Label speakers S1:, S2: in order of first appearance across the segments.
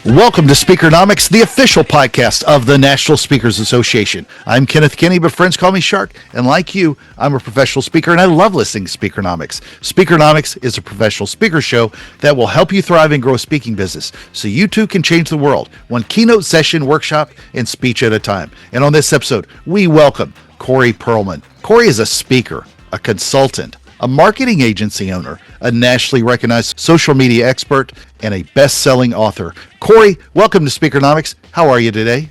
S1: Welcome to Speakernomics, the official podcast of the National Speakers Association. I'm Kenneth Kinney, but friends call me Shark. And like you, I'm a professional speaker and I love listening to Speakernomics. Speakernomics is a professional speaker show that will help you thrive and grow a speaking business so you too can change the world, one keynote session, workshop, and speech at a time. And on this episode, we welcome Corey Perlman. Corey is a speaker, a consultant, a marketing agency owner, a nationally recognized social media expert, and a best-selling author. Corey, welcome to Speakernomics. How are you today?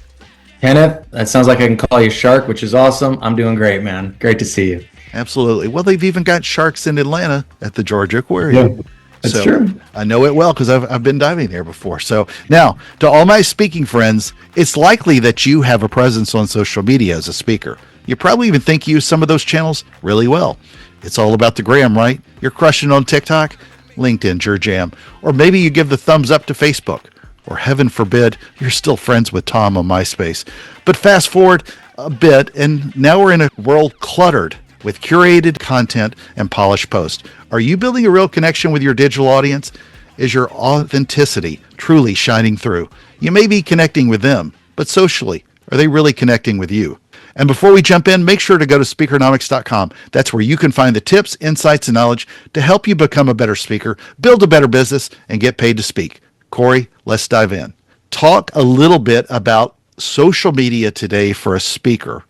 S2: Kenneth, that sounds like I can call you Shark, which is awesome. I'm doing great, man. Great to see you.
S1: Absolutely. Well, they've even got sharks in Atlanta at the Georgia Aquarium.
S2: Yeah, that's true.
S1: I know it well because I've been diving there before. So now, to all my speaking friends, it's likely that you have a presence on social media as a speaker. You probably even think you use some of those channels really well. It's all about the gram, right? You're crushing on TikTok, LinkedIn's your jam. Or maybe you give the thumbs up to Facebook. Or heaven forbid, you're still friends with Tom on MySpace. But fast forward a bit, and now we're in a world cluttered with curated content and polished posts. Are you building a real connection with your digital audience? Is your authenticity truly shining through? You may be connecting with them, but socially, are they really connecting with you? And before we jump in, make sure to go to speakernomics.com. That's where you can find the tips, insights, and knowledge to help you become a better speaker, build a better business, and get paid to speak. Corey, let's dive in. Talk a little bit about social media today for a speaker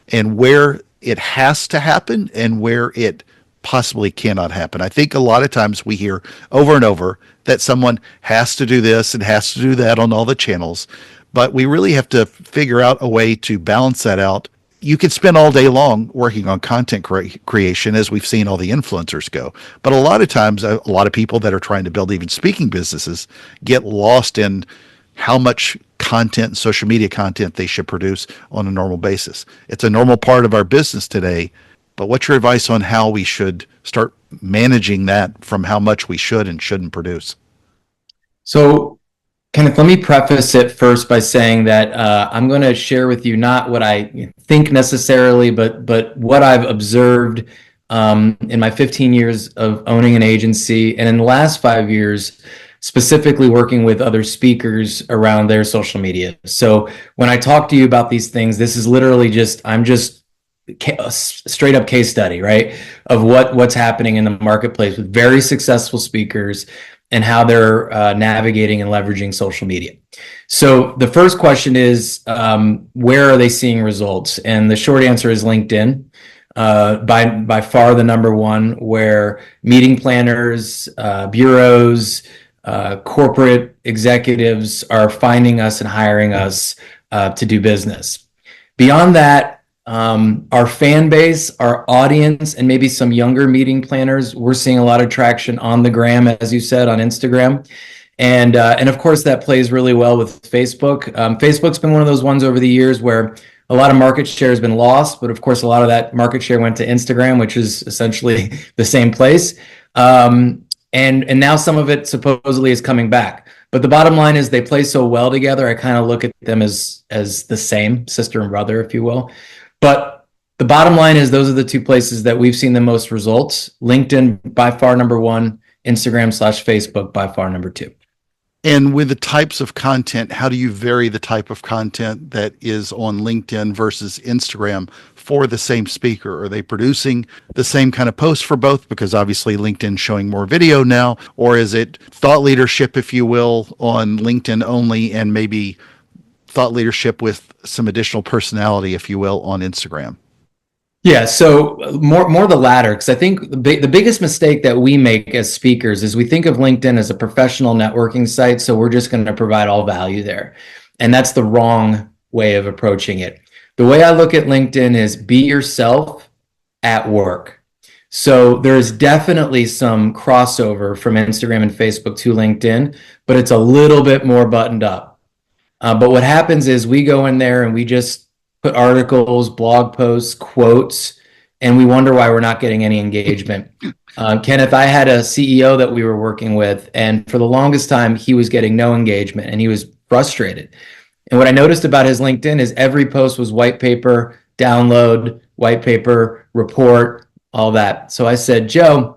S1: and where it has to happen and where it possibly cannot happen. I think a lot of times we hear over and over that someone has to do this and has to do that on all the channels, but we really have to figure out a way to balance that out. You could spend all day long working on content creation, as we've seen all the influencers go. But a lot of times, a lot of people that are trying to build even speaking businesses get lost in how much content and social media content they should produce on a normal basis. It's a normal part of our business today. But what's your advice on how we should start managing that from how much we should and shouldn't produce?
S2: So, Kenneth, let me preface it first by saying that I'm going to share with you not what I think necessarily, but what I've observed in my 15 years of owning an agency, and in the last 5 years, specifically working with other speakers around their social media. So when I talk to you about these things, this is literally I'm just a straight up case study, right, of what's happening in the marketplace with very successful speakers and how they're navigating and leveraging social media. So the first question is, where are they seeing results? And the short answer is LinkedIn, by far the number one, where meeting planners, bureaus, corporate executives are finding us and hiring us to do business. Beyond that, our fan base, our audience, and maybe some younger meeting planners, we're seeing a lot of traction on the gram, as you said, on Instagram. And of course, that plays really well with Facebook. Facebook's been one of those ones over the years where a lot of market share has been lost, but of course, a lot of that market share went to Instagram, which is essentially the same place. And now some of it supposedly is coming back. But the bottom line is they play so well together, I kind of look at them as the same, sister and brother, if you will. But the bottom line is those are the two places that we've seen the most results. LinkedIn by far number one, Instagram/Facebook by far number two.
S1: And with the types of content, how do you vary the type of content that is on LinkedIn versus Instagram for the same speaker? Are they producing the same kind of posts for both? Because obviously LinkedIn's showing more video now, or is it thought leadership, if you will, on LinkedIn only and maybe thought leadership with some additional personality, if you will, on Instagram?
S2: Yeah, so more the latter, because I think the biggest mistake that we make as speakers is we think of LinkedIn as a professional networking site, so we're just going to provide all value there. And that's the wrong way of approaching it. The way I look at LinkedIn is be yourself at work. So there's definitely some crossover from Instagram and Facebook to LinkedIn, but it's a little bit more buttoned up. But what happens is we go in there and we just put articles, blog posts, quotes, and we wonder why we're not getting any engagement. Kenneth, I had a CEO that we were working with, and for the longest time, he was getting no engagement, and he was frustrated. And what I noticed about his LinkedIn is every post was white paper, download, white paper, report, all that. So I said, Joe,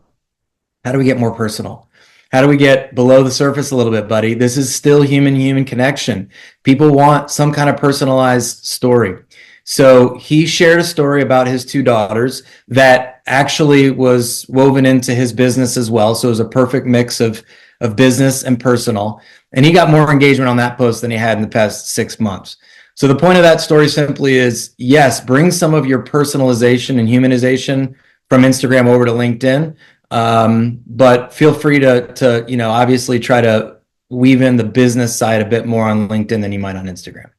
S2: how do we get more personal? How do we get below the surface a little bit, buddy? This is still human connection. People want some kind of personalized story. So he shared a story about his two daughters that actually was woven into his business as well. So it was a perfect mix of business and personal. And he got more engagement on that post than he had in the past 6 months. So the point of that story simply is, yes, bring some of your personalization and humanization from Instagram over to LinkedIn. But feel free to, obviously try to weave in the business side a bit more on LinkedIn than you might on Instagram.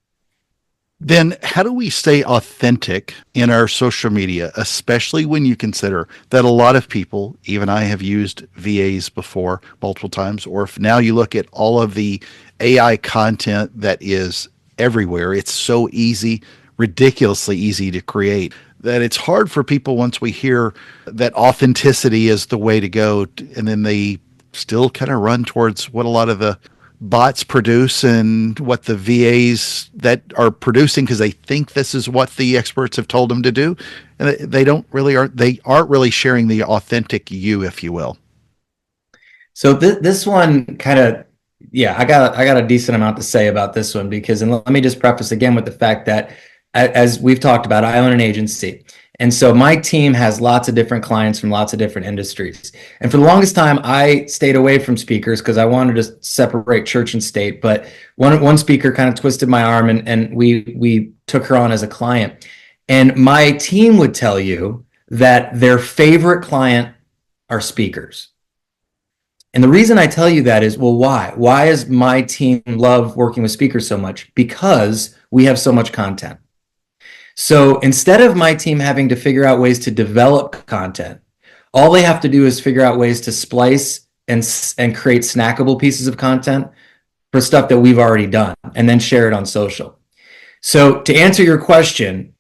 S1: Then how do we stay authentic in our social media, especially when you consider that a lot of people, even I have used VAs before multiple times, or if now you look at all of the AI content that is everywhere, it's so easy, ridiculously easy to create, that it's hard for people once we hear that authenticity is the way to go, and then they still kind of run towards what a lot of the bots produce and what the VAs that are producing because they think this is what the experts have told them to do, and they aren't really sharing the authentic you, if you will.
S2: So this one kind of, yeah, I got a decent amount to say about this one because, and let me just preface again with the fact that as we've talked about, I own an agency. And so my team has lots of different clients from lots of different industries. And for the longest time, I stayed away from speakers because I wanted to separate church and state. But one speaker kind of twisted my arm, and we took her on as a client. And my team would tell you that their favorite client are speakers. And the reason I tell you that is, well, why? Why does my team love working with speakers so much? Because we have so much content. So instead of my team having to figure out ways to develop content, all they have to do is figure out ways to splice and create snackable pieces of content for stuff that we've already done and then share it on social. So to answer your question,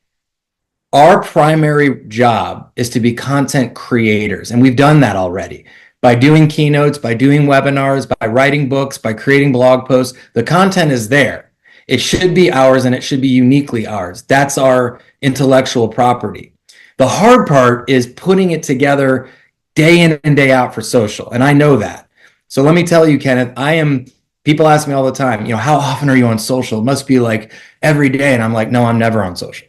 S2: our primary job is to be content creators, and we've done that already. By doing keynotes, by doing webinars, by writing books, by creating blog posts, the content is there. It should be ours and it should be uniquely ours. That's our intellectual property. The hard part is putting it together day in and day out for social. And I know that. So let me tell you, Kenneth, people ask me all the time, how often are you on social? It must be like every day. And I'm like, no, I'm never on social.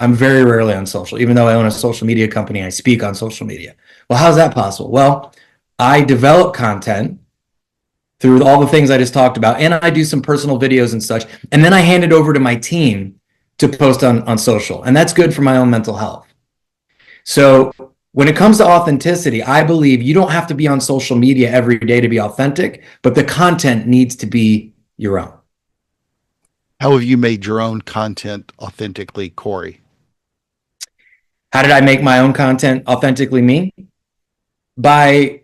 S2: I'm very rarely on social, even though I own a social media company and I speak on social media. Well, how's that possible? Well, I develop content through all the things I just talked about, and I do some personal videos and such, and then I hand it over to my team to post on social, and that's good for my own mental health. So when it comes to authenticity, I believe you don't have to be on social media every day to be authentic, but the content needs to be your own.
S1: How have you made your own content authentically, Corey?
S2: How did I make my own content authentically me? By,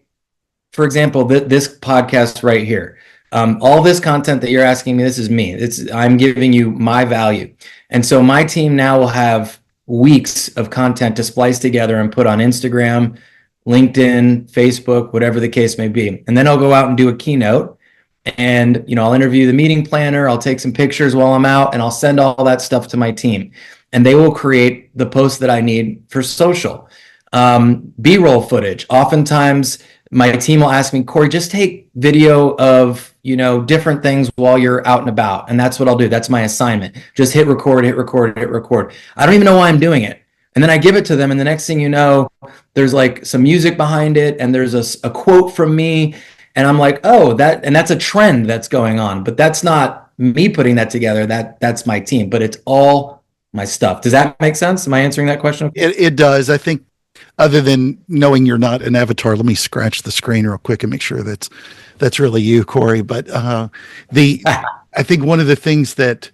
S2: for example, this podcast right here. All this content that you're asking me, this is me. I'm giving you my value. And so my team now will have weeks of content to splice together and put on Instagram, LinkedIn, Facebook, whatever the case may be. And then I'll go out and do a keynote, and I'll interview the meeting planner. I'll take some pictures while I'm out, and I'll send all that stuff to my team. And they will create the posts that I need for social. B-roll footage. Oftentimes my team will ask me, Corey, just take video of, different things while you're out and about. And that's what I'll do. That's my assignment. Just hit record, hit record, hit record. I don't even know why I'm doing it. And then I give it to them. And the next thing you know, there's like some music behind it. And there's a quote from me. And I'm like, oh, that's a trend that's going on. But that's not me putting that together. That's my team. But it's all my stuff. Does that make sense? Am I answering that question?
S1: It does. I think, other than knowing you're not an avatar, let me scratch the screen real quick and make sure that's really you, Corey. But I think one of the things that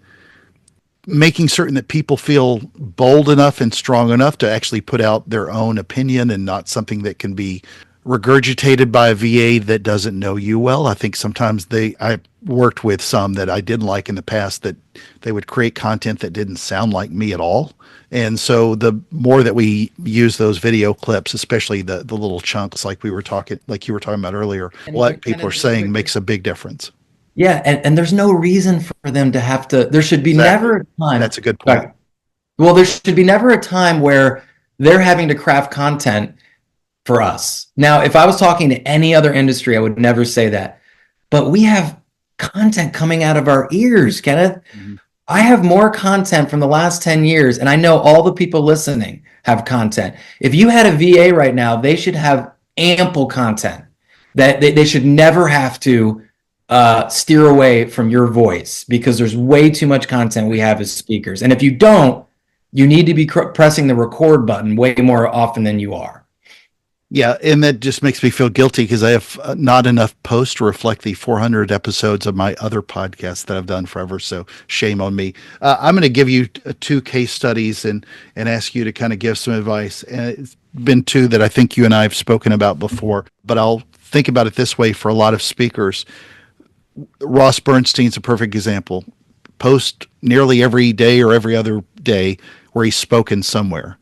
S1: making certain that people feel bold enough and strong enough to actually put out their own opinion and not something that can be regurgitated by a VA that doesn't know you well. I think sometimes I worked with some that I didn't like in the past, that they would create content that didn't sound like me at all. And so the more that we use those video clips, especially the little chunks like you were talking about earlier, what people are saying makes a big difference.
S2: Yeah, and there's no reason for them to have to. There should be never a time.
S1: That's a good point.
S2: Well, there should be never a time where they're having to craft content for us. Now, if I was talking to any other industry, I would never say that. But we have content coming out of our ears, Kenneth.
S1: Mhm.
S2: I have more content from the last 10 years, and I know all the people listening have content. If you had a VA right now, they should have ample content that they should never have to steer away from your voice, because there's way too much content we have as speakers. And if you don't, you need to be pressing the record button way more often than you are.
S1: Yeah, and that just makes me feel guilty because I have not enough posts to reflect the 400 episodes of my other podcasts that I've done forever. So shame on me. I'm going to give you two case studies and ask you to kind of give some advice. And it's been two that I think you and I have spoken about before, but I'll think about it this way for a lot of speakers. Ross Bernstein's a perfect example. Post nearly every day or every other day where he's spoken somewhere.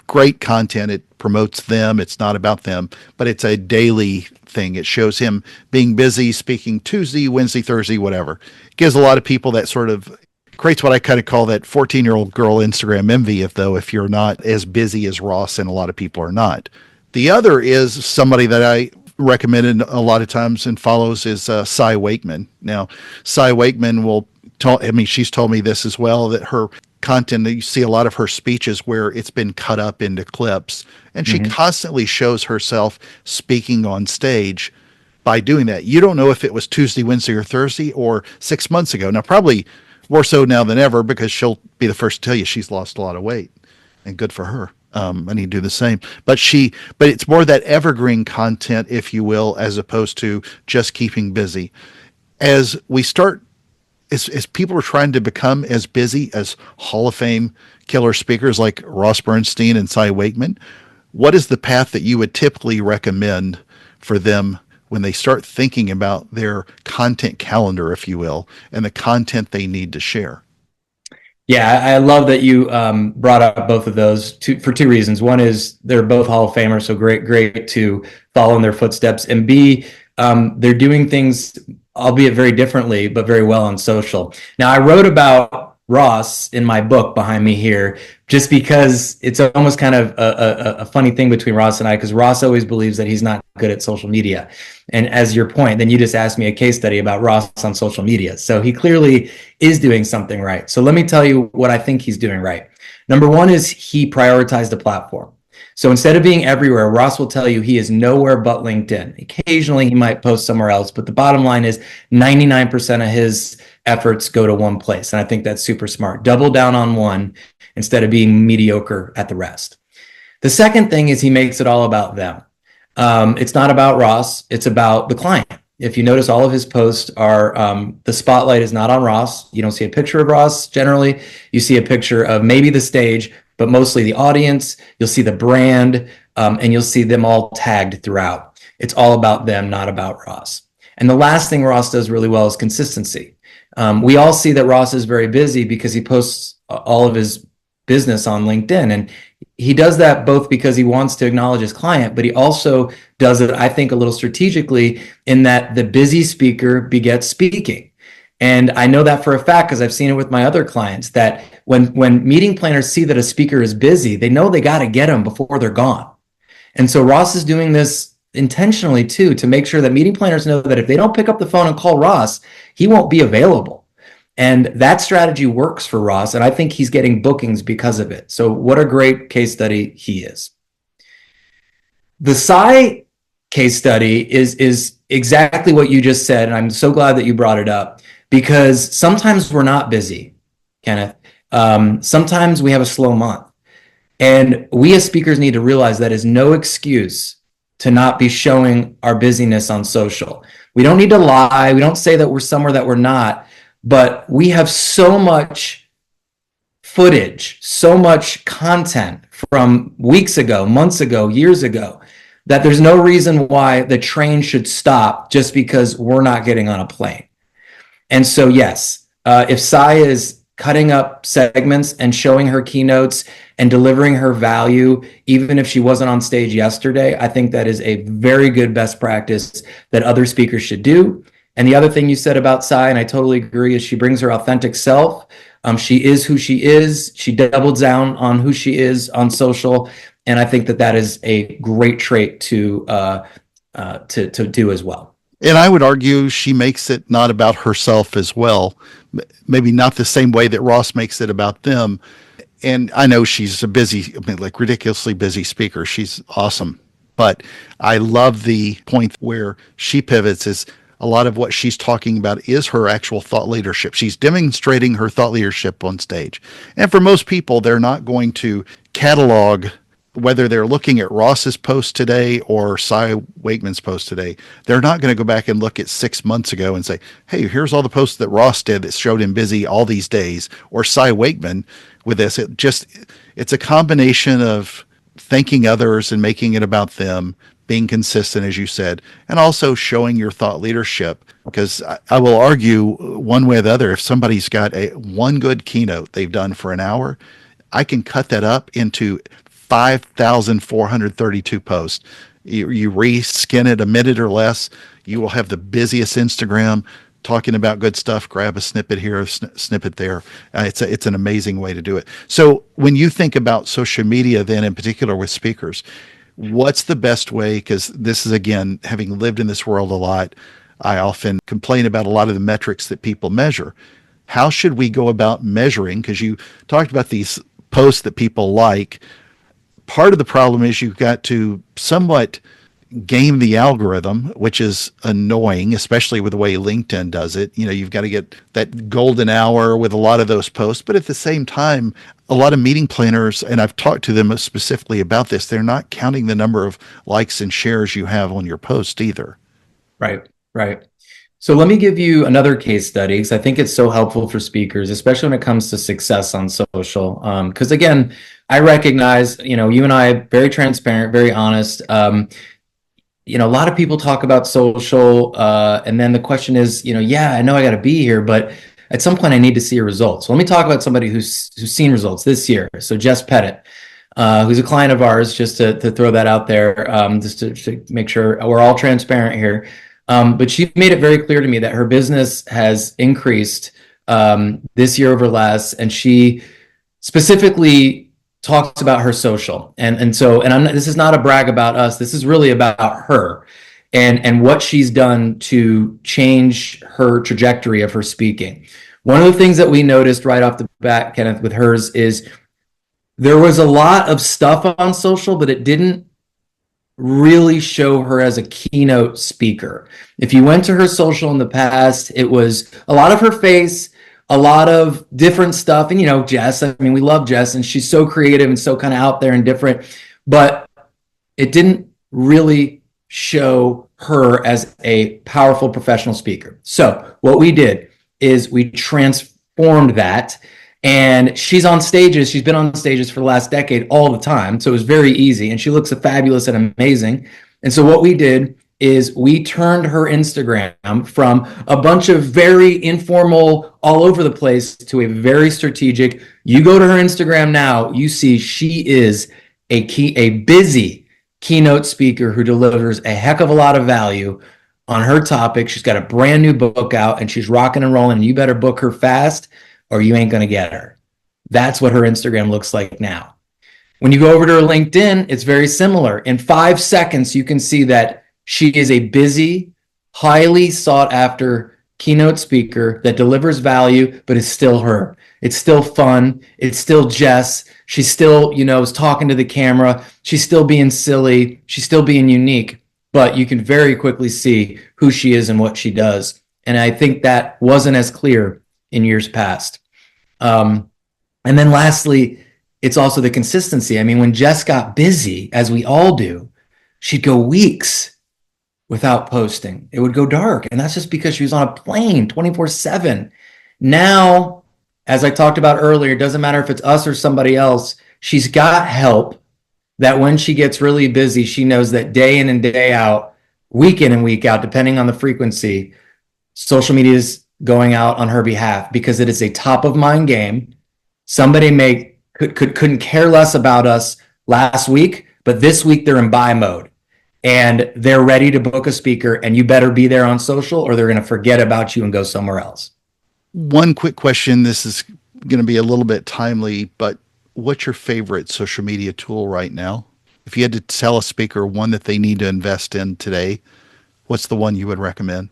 S1: Great content. It promotes them. It's not about them, but it's a daily thing. It shows him being busy, speaking Tuesday, Wednesday, Thursday, whatever. It gives a lot of people that sort of creates what I kind of call that 14-year-old girl Instagram envy, if you're not as busy as Ross, and a lot of people are not. The other is somebody that I recommended a lot of times and follows is Cy Wakeman. Now, Cy Wakeman she's told me this as well, that her content, you see a lot of her speeches where it's been cut up into clips, and she constantly shows herself speaking on stage by doing that. You don't know if it was Tuesday, Wednesday, or Thursday or 6 months ago. Now, probably more so now than ever, because she'll be the first to tell you she's lost a lot of weight, and good for her. I need to do the same, but it's more that evergreen content, if you will, as opposed to just keeping busy. As we start, as people are trying to become as busy as Hall of Fame killer speakers like Ross Bernstein and Cy Wakeman, what is the path that you would typically recommend for them when they start thinking about their content calendar, if you will, and the content they need to share?
S2: Yeah, I love that you brought up both of those for two reasons. One is they're both Hall of Famers, so great to follow in their footsteps. And B, they're doing things, albeit very differently, but very well on social. Now, I wrote about Ross in my book behind me here, just because it's almost kind of a funny thing between Ross and I, because Ross always believes that he's not good at social media. And as your point, then you just asked me a case study about Ross on social media. So he clearly is doing something right. So let me tell you what I think he's doing right. Number one is he prioritized the platform. So instead of being everywhere, Ross will tell you he is nowhere but LinkedIn. Occasionally he might post somewhere else, but the bottom line is 99% of his efforts go to one place. And I think that's super smart. Double down on one instead of being mediocre at the rest. The second thing is he makes it all about them. It's not about Ross. It's about the client. If you notice, all of his posts are, the spotlight is not on Ross. You don't see a picture of Ross generally. You see a picture of maybe the stage, but mostly the audience. You'll see the brand, and you'll see them all tagged throughout. It's all about them, not about Ross. And the last thing Ross does really well is consistency. We all see that Ross is very busy because he posts all of his business on LinkedIn. And he does that both because he wants to acknowledge his client, but he also does it, I think, a little strategically, in that the busy speaker begets speaking. And I know that for a fact because I've seen it with my other clients, that when meeting planners see that a speaker is busy, they know they got to get them before they're gone. And so Ross is doing this intentionally too, to make sure that meeting planners know that if they don't pick up the phone and call Ross, he won't be available. And that strategy works for Ross, and I think he's getting bookings because of it. So what a great case study he is. The Cy case study is exactly what you just said, and I'm so glad that you brought it up, because sometimes we're not busy, Kenneth. Sometimes we have a slow month. And we as speakers need to realize that is no excuse to not be showing our busyness on social. We don't need to lie. We don't say that we're somewhere that we're not. But we have so much footage, so much content from weeks ago, months ago, years ago, that there's no reason why the train should stop just because we're not getting on a plane. And so, yes, if Cy is cutting up segments and showing her keynotes and delivering her value, even if she wasn't on stage yesterday, I think that is a very good best practice that other speakers should do. And the other thing you said about Cy, and I totally agree, is she brings her authentic self. She is who she is. She doubles down on who she is on social. And I think that that is a great trait to do as well.
S1: And I would argue she makes it not about herself as well. Maybe not the same way that Ross makes it about them. And I know she's a busy, I mean, like ridiculously busy speaker. She's awesome. But I love the point where she pivots is a lot of what she's talking about is her actual thought leadership. She's demonstrating her thought leadership on stage. And for most people, they're not going to catalog whether they're looking at Ross's post today or Cy Wakeman's post today. They're not going to go back and look at 6 months ago and say, hey, here's all the posts that Ross did that showed him busy all these days, or Cy Wakeman with this. It's a combination of thanking others and making it about them, being consistent, as you said, and also showing your thought leadership. Because I will argue one way or the other, if somebody's got one good keynote they've done for an hour, I can cut that up into 5,432 posts. You reskin it a minute or less, you will have the busiest Instagram talking about good stuff. Grab a snippet here, a snippet there. It's an amazing way to do it. So when you think about social media, then in particular with speakers, what's the best way? Because this is, again, having lived in this world a lot, I often complain about a lot of the metrics that people measure. How should we go about measuring? Because you talked about these posts that people like. Part of the problem is you've got to somewhat game the algorithm, which is annoying, especially with the way LinkedIn does it. You know, you've got to get that golden hour with a lot of those posts. But at the same time, a lot of meeting planners, and I've talked to them specifically about this, they're not counting the number of likes and shares you have on your post either.
S2: Right, right. So let me give you another case study because I think it's so helpful for speakers, especially when it comes to success on social. Because again, I recognize, you know, you and I are very transparent, very honest. You know, a lot of people talk about social, and then the question is, you know, yeah, I know I got to be here, but at some point I need to see a result. So let me talk about somebody who's seen results this year. So Jess Pettit, who's a client of ours, just to throw that out there, just to make sure we're all transparent here. But she made it very clear to me that her business has increased this year over last, and she specifically talks about her social. This is not a brag about us. This is really about her and what she's done to change her trajectory of her speaking. One of the things that we noticed right off the bat, Kenneth, with hers is there was a lot of stuff on social, but it didn't really show her as a keynote speaker. If you went to her social in the past, it was a lot of her face, a lot of different stuff. And, you know, Jess, I mean, we love Jess and she's so creative and so kind of out there and different, but it didn't really show her as a powerful professional speaker. So what we did is we transformed that. And she's on stages. She's been on stages for the last decade all the time. So it was very easy. And she looks fabulous and amazing. And so what we did is we turned her Instagram from a bunch of very informal, all over the place to a very strategic. You go to her Instagram now, you see she is a busy keynote speaker who delivers a heck of a lot of value on her topic. She's got a brand new book out and she's rocking and rolling. And you better book her fast or you ain't going to get her. That's what her Instagram looks like now. When you go over to her LinkedIn, it's very similar. In 5 seconds, you can see that she is a busy, highly sought after keynote speaker that delivers value, but it's still her. It's still fun. It's still Jess. She's still, you know, is talking to the camera. She's still being silly. She's still being unique, but you can very quickly see who she is and what she does. And I think that wasn't as clear in years past. And then lastly, it's also the consistency. I mean, when Jess got busy, as we all do, she'd go weeks without posting. It would go dark. And that's just because she was on a plane 24/7. Now, as I talked about earlier, it doesn't matter if it's us or somebody else. She's got help that when she gets really busy, she knows that day in and day out, week in and week out, depending on the frequency, social media is going out on her behalf because it is a top of mind game. Somebody couldn't care less about us last week, but this week they're in buy mode and they're ready to book a speaker, and you better be there on social or they're going to forget about you and go somewhere else.
S1: One quick question. This is going to be a little bit timely, but what's your favorite social media tool right now? if you had to tell a speaker one that they need to invest in today, what's the one you would recommend?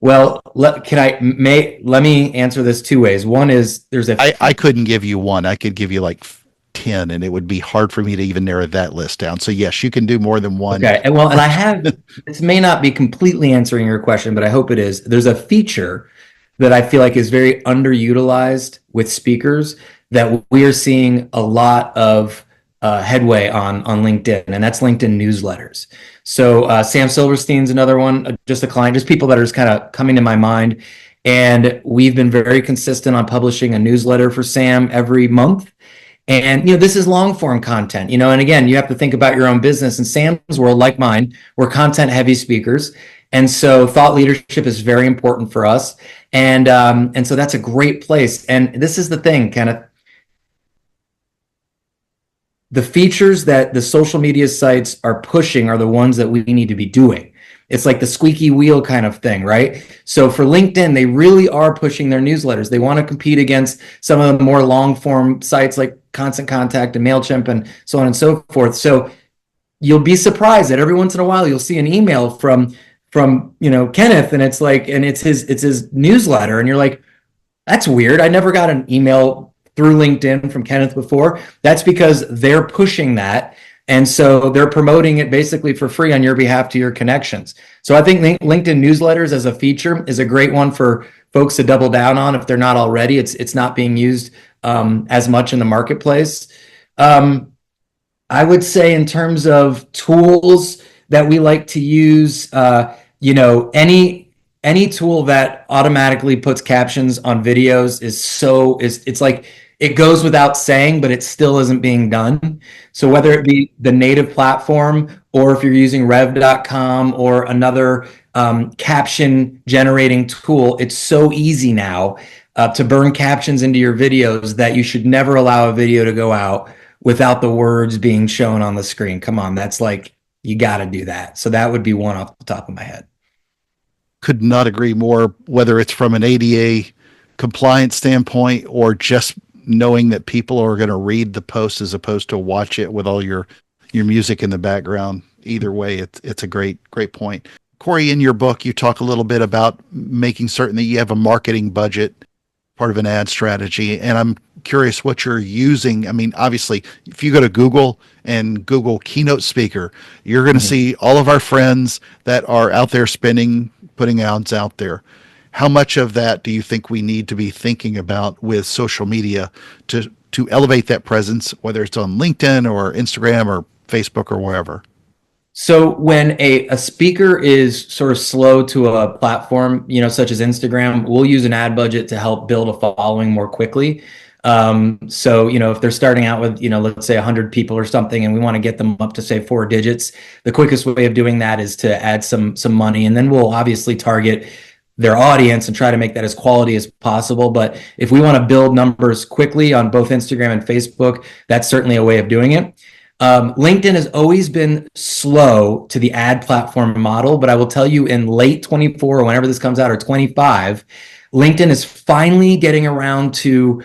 S2: Well, let me answer this two ways. One is there's a
S1: I couldn't give you one. I could give you like 10, and it would be hard for me to even narrow that list down. So yes, you can do more than one.
S2: Okay. And well, and I have, this may not be completely answering your question, but I hope it is. There's a feature that I feel like is very underutilized with speakers that we are seeing a lot of headway on LinkedIn, and that's LinkedIn newsletters. So Sam Silverstein's another one, just a client, just people that are just kind of coming to my mind. And we've been very consistent on publishing a newsletter for Sam every month. And, this is long form content, and again, you have to think about your own business. In Sam's world, like mine, we're content heavy speakers. And so thought leadership is very important for us. And so that's a great place. And this is the thing, Kenneth, the features that the social media sites are pushing are the ones that we need to be doing. It's like the squeaky wheel kind of thing, right? So for LinkedIn, they really are pushing their newsletters. They want to compete against some of the more long form sites like Constant Contact and MailChimp and so on and so forth. So you'll be surprised that every once in a while you'll see an email from Kenneth, and it's like, and it's his newsletter, and you're like, that's weird. I never got an email through LinkedIn from Kenneth before. That's because they're pushing that. And so they're promoting it basically for free on your behalf to your connections. So I think LinkedIn newsletters as a feature is a great one for folks to double down on if they're not already. It's not being used as much in the marketplace. I would say in terms of tools that we like to use, any tool that automatically puts captions on videos it's like it goes without saying, but it still isn't being done. So whether it be the native platform or if you're using rev.com or another caption generating tool, it's so easy now to burn captions into your videos that you should never allow a video to go out without the words being shown on the screen. Come on, that's like, you got to do that. So that would be one off the top of my head.
S1: Could not agree more, whether it's from an ADA compliance standpoint or just knowing that people are going to read the post as opposed to watch it with all your music in the background. Either way, it's a great point. Corey, in your book, you talk a little bit about making certain that you have a marketing budget, part of an ad strategy. And I'm curious what you're using. I mean, obviously, if you go to Google and Google keynote speaker, you're going to see all of our friends that are out there putting ads out there. How much of that do you think we need to be thinking about with social media to elevate that presence, whether it's on LinkedIn or Instagram or Facebook or wherever?
S2: So when a speaker is sort of slow to a platform, such as Instagram, we'll use an ad budget to help build a following more quickly. So, if they're starting out with, let's say 100 people or something, and we want to get them up to say 4 digits, the quickest way of doing that is to add some money. And then we'll obviously target their audience and try to make that as quality as possible. But if we want to build numbers quickly on both Instagram and Facebook, that's certainly a way of doing it. LinkedIn has always been slow to the ad platform model, but I will tell you in late 24 or whenever this comes out, or 25, LinkedIn is finally getting around to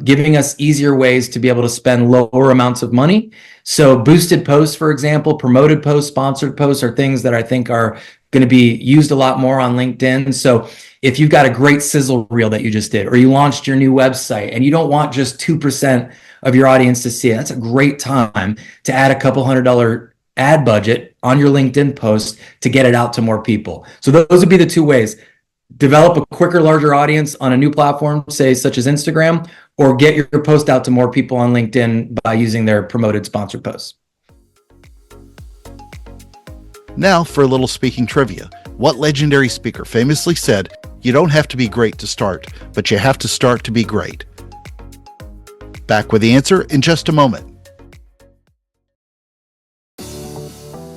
S2: giving us easier ways to be able to spend lower amounts of money. So boosted posts, for example, promoted posts, sponsored posts are things that I think are going to be used a lot more on LinkedIn. So if you've got a great sizzle reel that you just did, or you launched your new website and you don't want just 2% of your audience to see it, that's a great time to add a couple $100 ad budget on your LinkedIn post to get it out to more people. So those would be the two ways. Develop a quicker, larger audience on a new platform, say such as Instagram, or get your post out to more people on LinkedIn by using their promoted sponsored posts.
S1: Now for a little speaking trivia. What legendary speaker famously said, "You don't have to be great to start, but you have to start to be great"? Back with the answer in just a moment.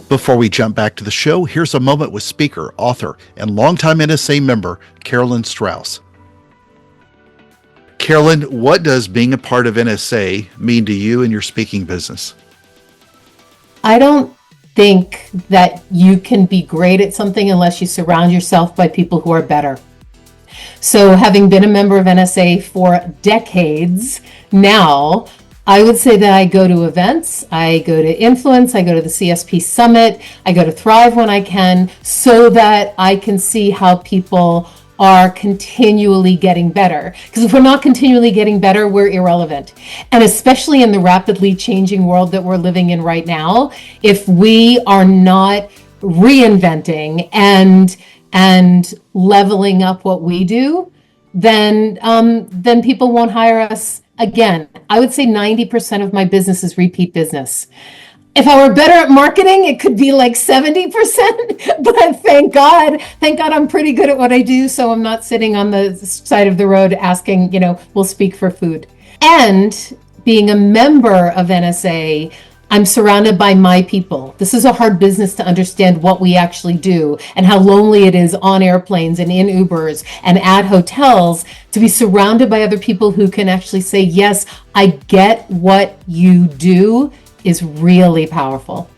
S1: Before we jump back to the show, here's a moment with speaker, author, and longtime NSA member, Carolyn Strauss. Carolyn, what does being a part of NSA mean to you and your speaking business?
S3: I don't think that you can be great at something unless you surround yourself by people who are better. So having been a member of NSA for decades now, I would say that I go to events, I go to Influence, I go to the CSP Summit, I go to Thrive when I can, so that I can see how people are continually getting better. Because if we're not continually getting better, we're irrelevant. And especially in the rapidly changing world that we're living in right now, if we are not reinventing and leveling up what we do, then people won't hire us again. I would say 90% of my business is repeat business. If I were better at marketing, it could be like 70%, but thank God I'm pretty good at what I do. So I'm not sitting on the side of the road asking, we'll speak for food. And being a member of NSA, I'm surrounded by my people. This is a hard business to understand what we actually do and how lonely it is on airplanes and in Ubers and at hotels, to be surrounded by other people who can actually say, yes, I get what you do, is really powerful.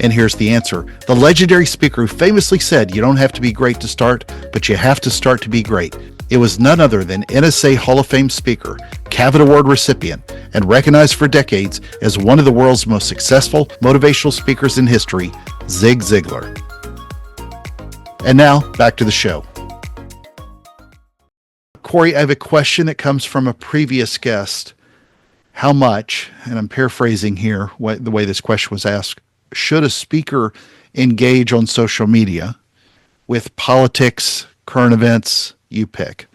S1: And here's the answer. The legendary speaker who famously said, you don't have to be great to start, but you have to start to be great. It was none other than NSA Hall of Fame speaker, Cavett Award recipient, and recognized for decades as one of the world's most successful motivational speakers in history, Zig Ziglar. And now, back to the show. Corey, I have a question that comes from a previous guest. How much, and I'm paraphrasing here the way this question was asked, should a speaker engage on social media with politics, current events, you pick?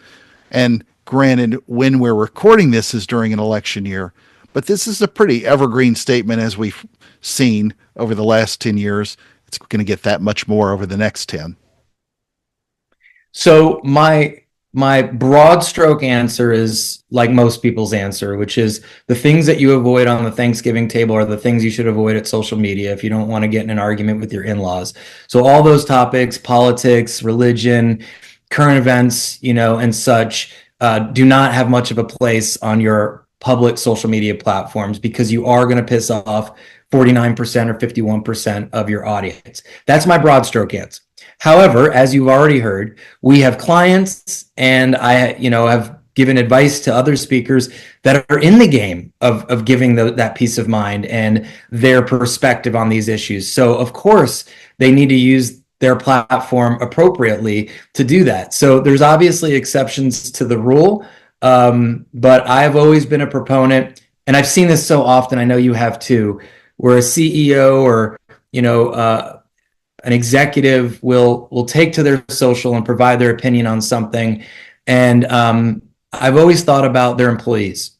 S1: And granted, when we're recording this is during an election year, but this is a pretty evergreen statement as we've seen over the last 10 years. It's going to get that much more over the next 10.
S2: So my broad stroke answer is like most people's answer, which is the things that you avoid on the Thanksgiving table are the things you should avoid at social media if you don't want to get in an argument with your in-laws. So all those topics, politics, religion, current events, and such, do not have much of a place on your public social media platforms, because you are going to piss off 49% or 51% of your audience. That's my broad stroke answer. However, as you've already heard, we have clients, and I, have given advice to other speakers that are in the game of giving that peace of mind and their perspective on these issues. So of course, they need to use their platform appropriately to do that. So there's obviously exceptions to the rule, but I've always been a proponent, and I've seen this so often, I know you have too, where a CEO or an executive will take to their social and provide their opinion on something, and I've always thought about their employees.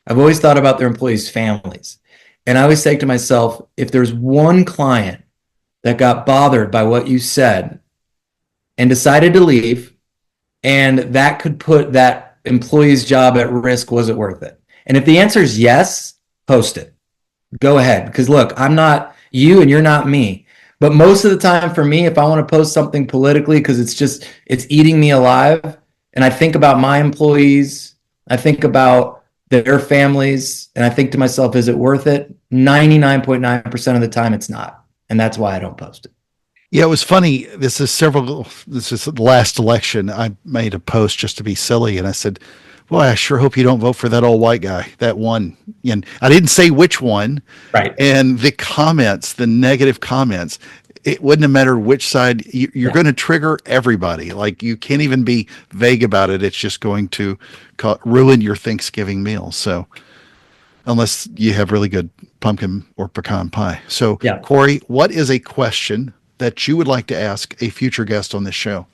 S2: I've always thought about their employees' families, and I always say to myself, if there's one client that got bothered by what you said and decided to leave, and that could put that employee's job at risk, was it worth it? And if the answer is yes, post it. Go ahead. Because look, I'm not you and you're not me. But most of the time for me, if I want to post something politically, because it's eating me alive, and I think about my employees, I think about their families, and I think to myself, is it worth it? 99.9% of the time, it's not. And that's why I don't post it.
S1: Yeah, it was funny. This is the last election. I made a post just to be silly. And I said, boy, I sure hope you don't vote for that old white guy, that one. And I didn't say which one.
S2: Right.
S1: And the negative comments, it wouldn't have mattered which side. You're going to trigger everybody. Like, you can't even be vague about it. It's just going to ruin your Thanksgiving meal. So unless you have really good pumpkin or pecan pie. So, yeah. Corey, what is a question that you would like to ask a future guest on this show?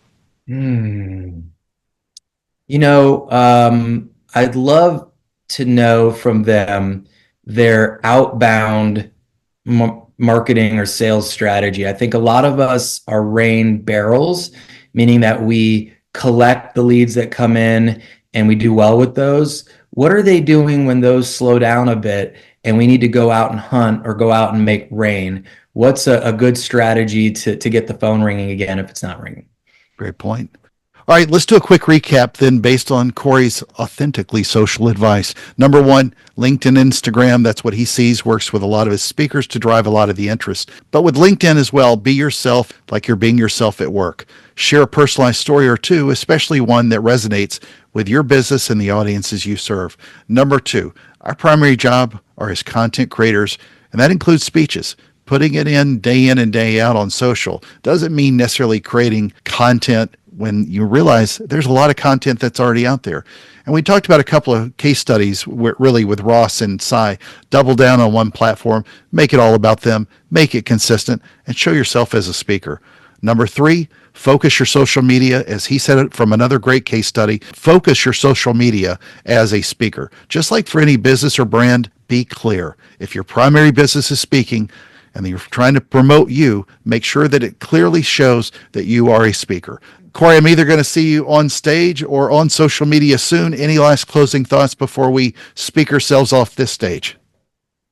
S2: I'd love to know from them their outbound marketing or sales strategy. I think a lot of us are rain barrels, meaning that we collect the leads that come in and we do well with those. What are they doing when those slow down a bit and we need to go out and hunt or go out and make rain? What's a good strategy to get the phone ringing again if it's not ringing?
S1: Great point. All right, let's do a quick recap then based on Corey's authentically social advice. Number one, LinkedIn, Instagram, that's what he sees, works with a lot of his speakers to drive a lot of the interest. But with LinkedIn as well, be yourself like you're being yourself at work. Share a personalized story or two, especially one that resonates with your business and the audiences you serve. Number two, our primary job are as content creators, and that includes speeches. Putting it in and day out on social doesn't mean necessarily creating content when you realize there's a lot of content that's already out there. And we talked about a couple of case studies really with Ross and Cy. Double down on one platform, make it all about them, make it consistent, and show yourself as a speaker. Number three, focus your social media, as he said it from another great case study, focus your social media as a speaker. Just like for any business or brand, be clear. If your primary business is speaking, and you're trying to promote you, make sure that it clearly shows that you are a speaker. Corey, I'm either going to see you on stage or on social media soon. Any last closing thoughts before we speak ourselves off this stage?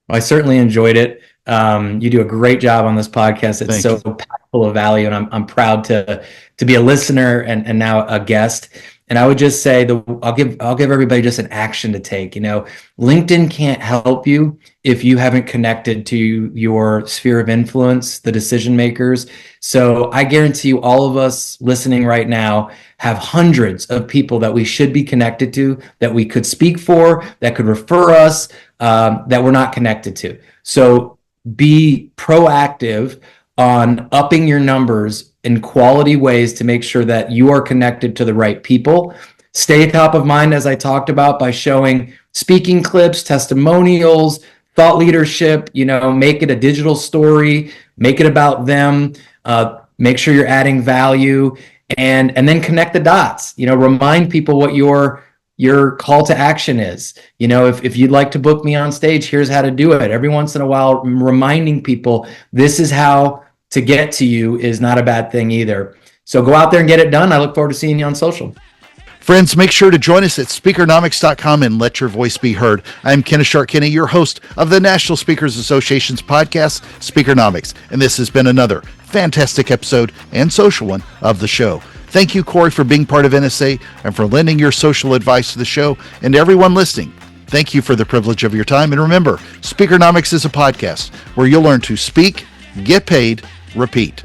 S2: I certainly enjoyed it. You do a great job on this podcast. It's so packed full of value, and I'm proud to be a listener and now a guest. And I would just say I'll give everybody just an action to take. You know, LinkedIn can't help you if you haven't connected to your sphere of influence, the decision makers. So I guarantee you, all of us listening right now have hundreds of people that we should be connected to, that we could speak for, that could refer us, that we're not connected to. So be proactive on upping your numbers in quality ways to make sure that you are connected to the right people. Stay top of mind, as I talked about, by showing speaking clips, testimonials, thought leadership. You know, make it a digital story, make it about them. Make sure you're adding value, and then connect the dots. You know, remind people what your call to action is. You know, if you'd like to book me on stage, here's how to do it. Every once in a while, reminding people this is how to get to you is not a bad thing either. So go out there and get it done. I look forward to seeing you on social.
S1: Friends, make sure to join us at speakernomics.com and let your voice be heard. I'm Kenneth Shark-Kinney, your host of the National Speakers Association's podcast, Speakernomics, and this has been another fantastic episode and social one of the show. Thank you, Corey, for being part of NSA and for lending your social advice to the show, and to everyone listening. Thank you for the privilege of your time. And remember, Speakernomics is a podcast where you'll learn to speak, get paid, repeat.